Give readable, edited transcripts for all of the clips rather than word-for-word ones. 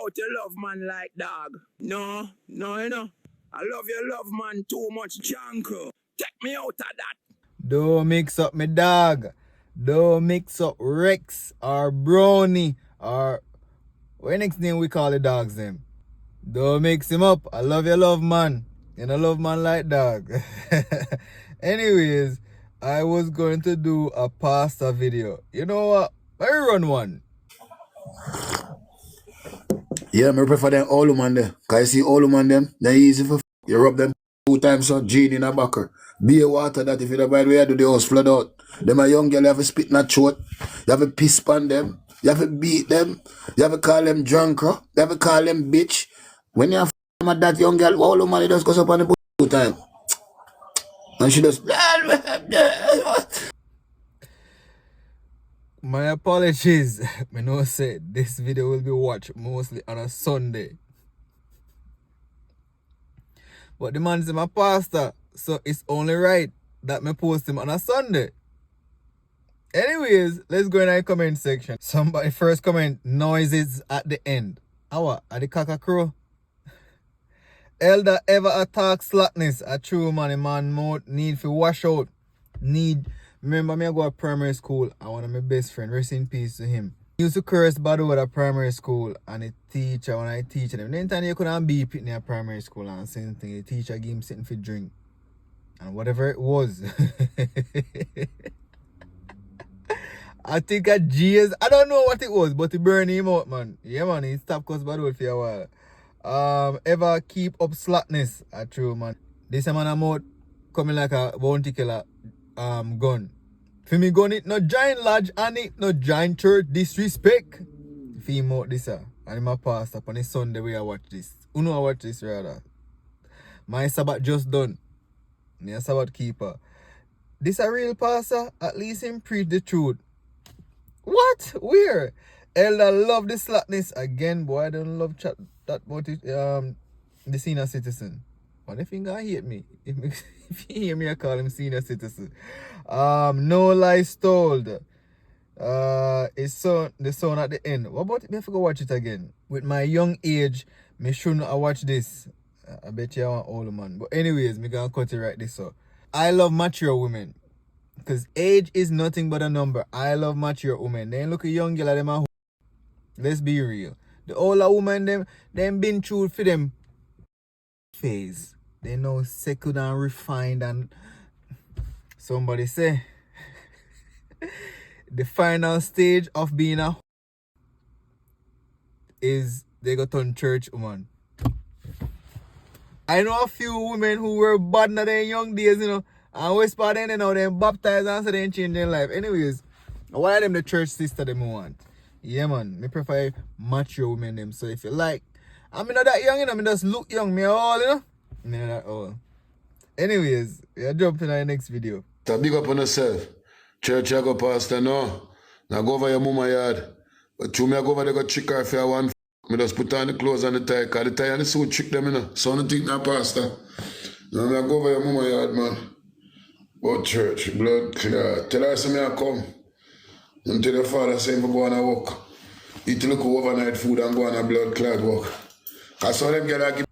out your love man like dog. No, you know. I love your love man too much, Janko. Take me out of that. Don't mix up my dog. Don't mix up Rex or Brownie or what next name we call the dogs them. Don't mix him up. I love your love man. And I love man like dog. Anyways, I was going to do a pasta video. You know what? Let me run one. Yeah, I prefer them all man there. Cause you see all man them, they're easy for you rub them 2 times so gene in a backer. Beer water that if you don't buy the way do the house flood out. Them a young girl, you have to spit in a throat. You have to piss on them. You have to beat them. You have to call them drunk. You have to call them bitch. When you have at that young girl, all the money just goes up on the 2 times. And she just My apologies. I know say this video will be watched mostly on a Sunday. But the man's my pastor, so it's only right that I post him on a Sunday. Anyways, let's go in the comment section. Somebody first comment, noises at the end. Our at the cockacrow. Elder ever attack slackness. A true man mouth need to wash out. Remember me I go to primary school and one of my best friend, rest in peace to him. He used to curse bad word at primary school and the teacher, when I teach them, then time you couldn't beep it in primary school and same thing, the teacher gave him something for drink. And whatever it was. I think at GS, I don't know what it was, but it burned him out, man. Yeah, man, he stopped cause bad word for a while. Ever keep up slackness, a true man. This man a mouth coming like a bounty killer gun. For me gun it no giant lodge and it no giant church disrespect. For him out this and my pastor on the Sunday where I watch this. Who know I watch this rather? My Sabbath just done. Me a Sabbath keeper. This a real pastor, at least him preach the truth. What? Where? Elder love the slackness again, boy. I don't love chat that about it, the senior citizen. What if he gonna hate me? If he hear me, I call him senior citizen. No lies told. It's the son at the end. What about it? Me have to go watch it again. With my young age, me shouldn't watch this. I bet you I want old man. But anyways, me gonna cut it right this so. I love mature women. Because age is nothing but a number. I love mature women. Then look at young girl at them a let's be real. The older woman them been through for them phase. They know second and refined and somebody say the final stage of being a is they got on church woman. I know a few women who were bad in their young days, you know, and whisper then you know they baptized and so they change their life. Anyways, why them the church sister them want? Yeah man, me prefer mature women them. So if you like, I'm not that young, you know, me just look young, me all, you know. Me not that old. Anyways, we are jumping to the next video. So big up on yourself. Church I go pastor no. Now go over your mama yard. But you me I go over there go trick her for one. Me just put on the clothes and the tie. Cause the tie and the suit trick them, you know. So I don't think that pastor. Now me I go over your mama yard, man. But church, blood clear. Tell her some me I come. And tell your father say for go on a walk. Eat a little overnight food and go on a blood clot walk. Cause some of them get like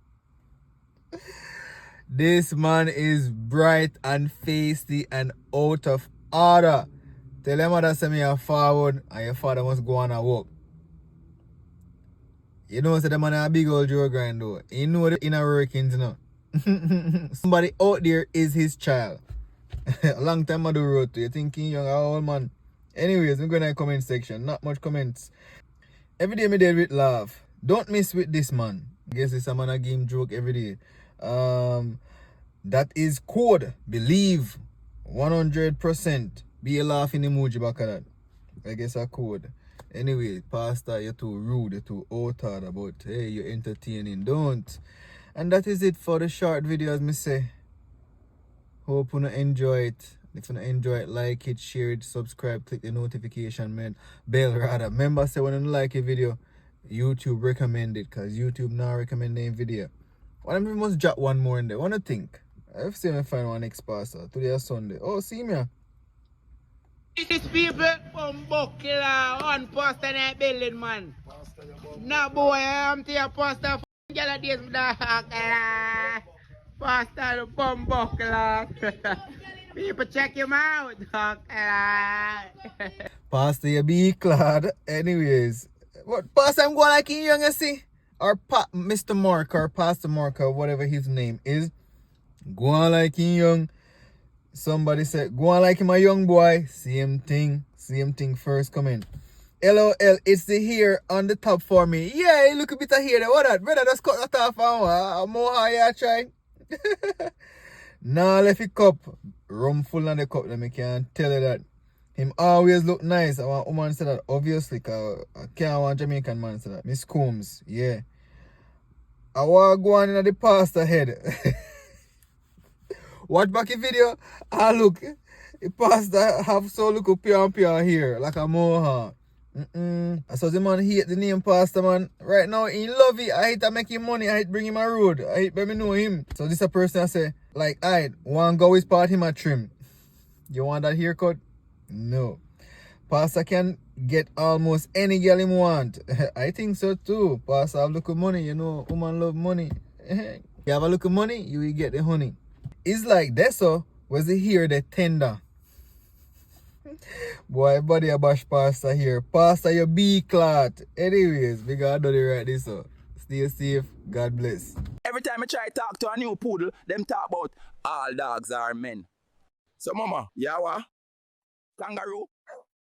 this man is bright and feisty and out of order. Tell your mother say me a forward and your father must go on a walk. You know say the man a big old Joe grind though. You know the inner workings, you know. Somebody out there is his child. A long time I do road to you thinking young old man. Anyways, I'm going to the comment section. Not much comments. Every day me deal with laugh. Don't miss with this man. I guess it's a man a game joke every day. That is code. Believe 100%. Be a laughing emoji back at that. I guess a code. Anyway, pastor, you're too rude, you're too out about hey, you're entertaining. Don't. And that is it for the short video, as me say. Hope you enjoy it. If you enjoy it, like it, share it, subscribe, click the notification bell rather. Remember, say when you like a video, YouTube recommend it, because YouTube now recommend a video. Why don't we must drop one more in there? What do you think? I've seen me find one next pastor. Today is Sunday. Oh, see me. These people from Buckler, one pastor in that building, man. No boy, I'm to your pastor for get a days dog. Pastor the bumbuckler. People check him out, dog. Pastor, you be glad. Anyways, what Pastor I'm going like in young, you see? Or Mr. Mark or Pastor Mark or whatever his name is. Go on like in young. Somebody said, go on like him a young boy. Same thing first coming. LOL, it's the hair on the top for me. Yeah, look a bit of hair there. What that? Brother, just cut that off and more how you try. Nah, left it cup. Rum full on the cup, let me can tell you that. Him always look nice. I want woman say that, obviously, cause I can't want Jamaican man say that. Miss Combs, yeah. I want to go on in the pastor head. Watch back the video. Look, the pastor have so look pure here, like a moha. I saw the man hate the name pastor, man. Right now, he love it. I hate to make him money. I hate bring him a road. I hate let me know him. So this a person I say, like, I want go his part him a trim. You want that haircut? No. Pastor can get almost any girl him want. I think so too. Pastor have look of money, you know, woman love money. You have a look of money, you will get the honey. It's like that, so was it here the tender? Boy, buddy, a bash pastor here. Pastor, you be clot. Anyways, we gotta do the right this so. Stay safe. God bless. Every time I try to talk to a new poodle, them talk about all dogs are men. So mama, yawa, kangaroo,